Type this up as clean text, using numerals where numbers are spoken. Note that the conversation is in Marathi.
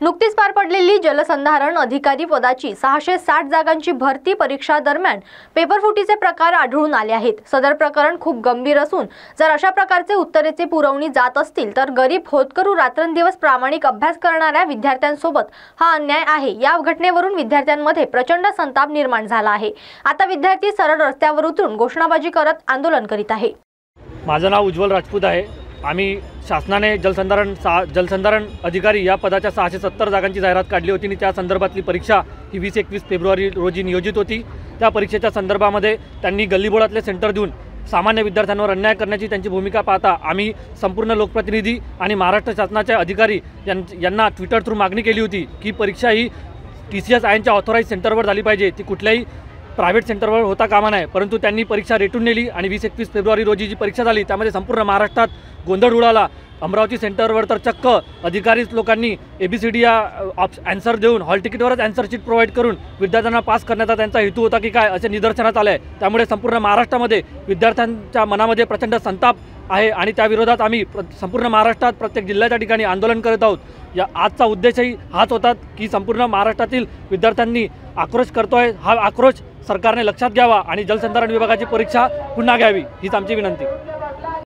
नुकतीच पार पडलेली जलसंधारण अधिकारी पदाची 660 जागांची भरती परीक्षा दरम्यान पेपरफुटीचे प्रकार आढळून आले आहेत। सदर प्रकरण खूप गंभीर असून जर अशा प्रकारचे उत्तरेचे पुरवणी जात असतील तर गरीब होतकरू रात्रंदिवस प्रामाणिक अभ्यास करणाऱ्या विद्यार्थ्यांसोबत हा अन्याय आहे। या घटनेवरून विद्यार्थ्यांमध्ये प्रचंड संताप निर्माण झाला आहे। आता विद्यार्थी सरळ रस्त्यावर उतरून घोषणाबाजी करत आंदोलन करीत आहे। माझं नाव उज्ज्वल राजपूत आहे। आम्ही शासनाने जलसंधारण अधिकारी या पदाच्या 670 जागांची जाहिरात काढली होती आणि त्या संदर्भातली परीक्षा ही 20-21 फेब्रुवारी रोजी नियोजित होती। त्या परीक्षेच्या संदर्भामध्ये त्यांनी गल्लीबोळातले सेंटर देऊन सामान्य विद्यार्थ्यांवर अन्याय करण्याची त्यांची भूमिका पाहता आम्ही संपूर्ण लोकप्रतिनिधी आणि महाराष्ट्र शासनाचे अधिकारी यांना ट्विटर थ्रू मागणी केली होती की परीक्षा ही TCS आयनच्या ऑथोराइज सेंटरवर झाली पाहिजे, ती कुठल्याही प्रायव्हेट सेंटरवर होता कामा नये। परंतु त्यांनी परीक्षा रेटून नेली आणि 20-21 फेब्रुवारी रोजी जी परीक्षा झाली त्यामध्ये संपूर्ण महाराष्ट्रात गोंधळ उडाला। अमरावती सेंटरवर तर चक्क अधिकारीच लोकांनी ABCD या आन्सर देऊन हॉल तिकीटवरच आन्सर शीट प्रोव्हाइड करून विद्यार्थ्यांना पास करण्याचा त्यांचा हेतू होता की काय असे निदर्शनास आले आहे। त्यामुळे संपूर्ण महाराष्ट्रामध्ये विद्यार्थ्यांच्या मनामध्ये प्रचंड संताप आहे आणि त्या विरोधात आम्ही संपूर्ण महाराष्ट्रात प्रत्येक जिल्ह्याच्या ठिकाणी आंदोलन करत आहोत। या आजचा उद्देशही हाच होता की संपूर्ण महाराष्ट्रातील विद्यार्थ्यांनी आक्रोश करतोय, हा आक्रोश सरकारने लक्षात घ्यावा आणि जलसंधारण विभागाची परीक्षा पुन्हा घ्यावी हीच आमची विनंती।